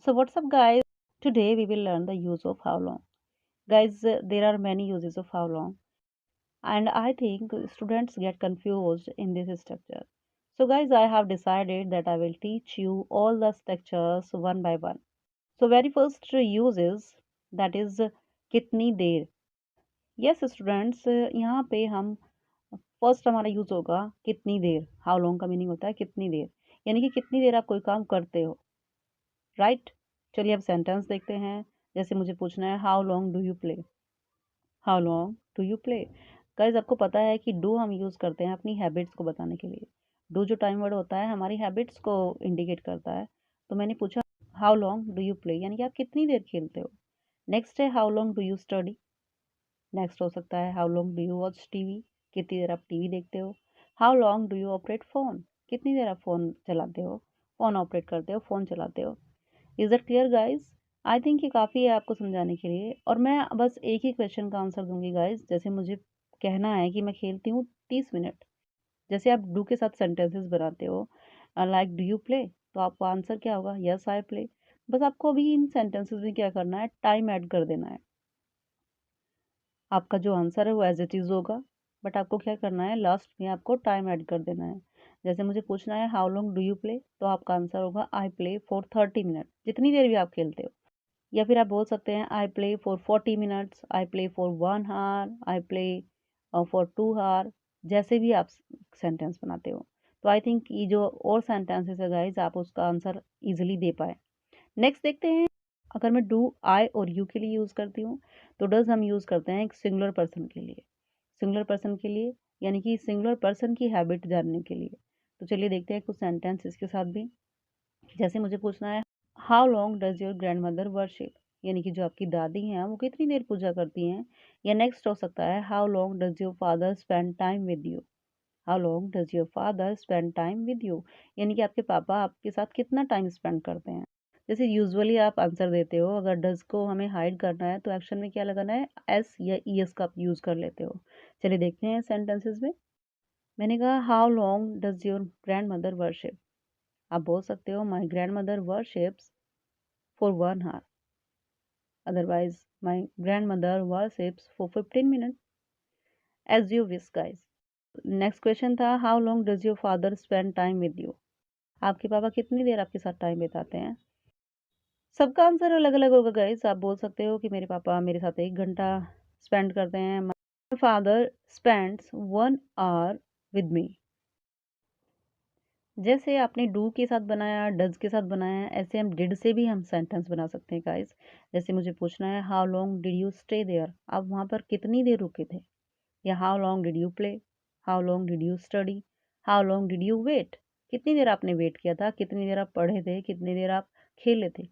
So what's up guys? Today we will learn the use of how long. Guys, there are many uses of how long and I think students get confused in this structure. So guys, I have decided that I will teach you all the structures one by one. So very first use is that is कितनी देर. Yes students, यहाँ पे हम first हमारा use होगा कितनी देर. How long का meaning होता है कितनी देर, यानी कि कितनी देर आप कोई काम करते हो, राइट. चलिए अब सेंटेंस देखते हैं. जैसे मुझे पूछना है how long do you play. How long do you play. Guys आपको पता है कि डू हम यूज़ करते हैं अपनी हैबिट्स को बताने के लिए. डू जो टाइम वर्ड होता है हमारी हैबिट्स को इंडिकेट करता है. तो मैंने पूछा how long do you play, यानी कि आप कितनी देर खेलते हो. नेक्स्ट है how long do you study. Next हो सकता है how long do you watch TV, कितनी देर आप टीवी देखते हो. How long do you operate phone, कितनी देर आप फ़ोन चलाते हो, फ़ोन ऑपरेट करते हो, फ़ोन चलाते हो. Is that clear guys? I think ये काफ़ी है आपको समझाने के लिए और मैं बस एक ही क्वेश्चन का आंसर दूंगी गाइस. जैसे मुझे कहना है कि मैं खेलती हूँ 30 मिनट. जैसे आप डू के साथ सेंटेंसेस बनाते हो, लाइक डू यू प्ले, तो आपका आंसर क्या होगा, यस आई प्ले. बस आपको अभी इन सेंटेंसेस में क्या करना है, टाइम ऐड कर देना है. आपका जो आंसर है वो एज इट इज़ होगा, बट आपको क्या करना है, लास्ट में आपको टाइम ऐड कर देना है. जैसे मुझे पूछना है how long do you play, तो आपका आंसर होगा आई प्ले फॉर 30 मिनट, जितनी देर भी आप खेलते हो. या फिर आप बोल सकते हैं I play for 40 minutes, I play for 1 hour, I play for 2 hour. जैसे भी आप सेंटेंस बनाते हो. तो आई थिंक ये जो और सेंटेंसेस है गाइज आप उसका आंसर इजीली दे पाए. नेक्स्ट देखते हैं. अगर मैं डू आई और यू के लिए यूज़ करती हूँ, तो डज हम यूज़ करते हैं एक सिंगुलर पर्सन के लिए. सिंगुलर पर्सन के लिए यानी कि सिंगुलर पर्सन की हैबिट जानने के लिए. तो चलिए देखते हैं कुछ सेंटेंस इसके साथ भी. जैसे मुझे पूछना है how long does your grand mother worship, यानी कि जो आपकी दादी हैं वो कितनी देर पूजा करती हैं. या नेक्स्ट हो सकता है how long does your father spend time with you. How long does your father spend time with you, यानी कि आपके पापा आपके साथ कितना टाइम स्पेंड करते हैं. जैसे यूजुअली आप आंसर देते हो, अगर डज को हमें हाइड करना है तो एक्शन में क्या लगाना है, एस या ई एस का आप यूज़ कर लेते हो. चलिए देखते हैं सेंटेंसेस में. मैंने कहा how long does your grand mother worship. आप बोल सकते हो my grand mother worships for 1 hour. Otherwise, my grandmother worships for 15 minutes. As you wish, guys. Next question था how long does your father spend time with you. आपके पापा कितनी देर आपके साथ टाइम बिताते हैं. सबका आंसर अलग अलग होगा गाइस. आप बोल सकते हो कि मेरे पापा मेरे साथ 1 घंटा स्पेंड करते हैं. My father spends 1 hour with me. जैसे आपने डू के साथ बनाया, डज के साथ बनाया, ऐसे हम डिड से भी हम सेंटेंस बना सकते हैं गाइस. जैसे मुझे पूछना है how long did you stay there, आप वहाँ पर कितनी देर रुके थे. या how long did you play, how long did you study, how long did you wait, कितनी देर आपने वेट किया था, कितनी देर आप पढ़े थे, कितनी देर आप खेले थे.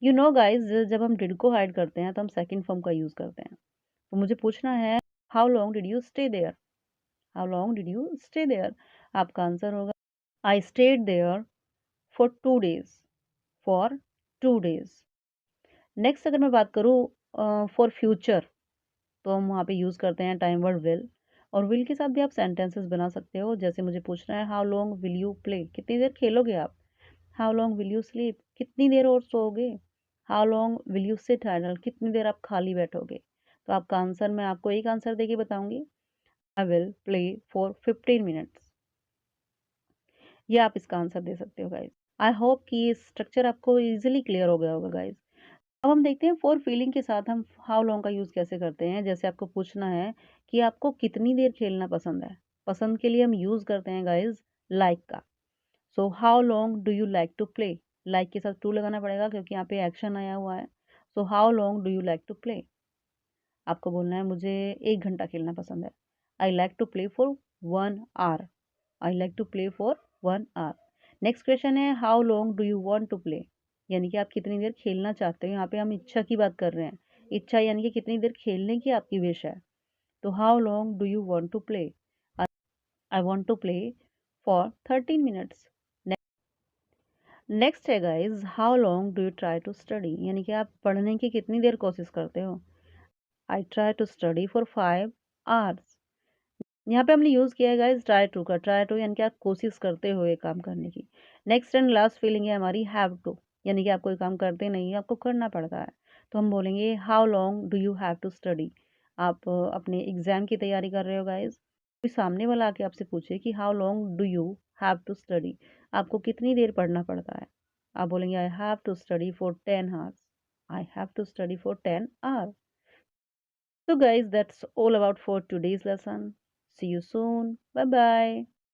यू नो गाइस, जब हम डिड को हाइड करते हैं तो हम सेकंड फॉर्म का यूज़ करते हैं. तो मुझे पूछना है how long did you stay there. How long did you stay there, आपका आंसर होगा I stayed there for 2 days. For 2 days. Next अगर मैं बात करूँ फॉर फ्यूचर, तो हम वहाँ पे यूज़ करते हैं टाइम वर्ड विल. और विल के साथ भी आप सेंटेंसेस बना सकते हो. जैसे मुझे पूछना है how long will you play, कितनी देर खेलोगे आप. How long will you sleep, कितनी देर और सोओगे. How long will you sit idle, कितनी देर आप खाली बैठोगे. तो आपका आंसर मैं आपको एक आंसर देके बताऊंगी, I will play for 15 minutes. ये आप इसका आंसर दे सकते हो गाइज. आई होप कि ये स्ट्रक्चर आपको इजीली क्लियर हो गया होगा गाइज. अब हम देखते हैं फॉर फीलिंग के साथ हम हाउ लॉन्ग का यूज़ कैसे करते हैं. जैसे आपको पूछना है कि आपको कितनी देर खेलना पसंद है. पसंद के लिए हम यूज़ करते हैं गाइज लाइक का. So how long do you like to play, like के साथ टू लगाना पड़ेगा क्योंकि यहाँ पे एक्शन आया हुआ है. So how long do you like to play, आपको बोलना है मुझे 1 घंटा खेलना पसंद है. I like to play for 1 hour. I like to play for 1 hour. Next question है how long do you want to play, यानी कि आप कितनी देर खेलना चाहते हो. यहाँ पे हम इच्छा की बात कर रहे हैं. इच्छा यानी कि कितनी देर खेलने की आपकी विश है. तो how long do you want to play, I want to play for 13 minutes. Next है guys how long do you try to study, यानी कि आप पढ़ने की कितनी देर कोशिश करते हो. I try to study for 5 hours. यहाँ पे हमने यूज़ किया है गाइज ट्राई टू का. ट्राई टू यानी कि आप कोशिश करते हो ये काम करने की. नेक्स्ट एंड लास्ट फीलिंग है हमारी हैव टू. यानी कि आप कोई काम करते नहीं, आपको करना पड़ता है। तो हम बोलेंगे how long do you have to study? आप अपने एग्ज़ाम की तैयारी कर रहे हो गाइज़, कोई सामने वाला आके आपसे पूछे कि how long do you have to study? आपको कितनी देर पढ़ना पड़ता है? आप बोलेंगे I have to study for 10 hours. I have to study for 10 hour. So guys, that's all about for today's lesson. See you soon. Bye bye.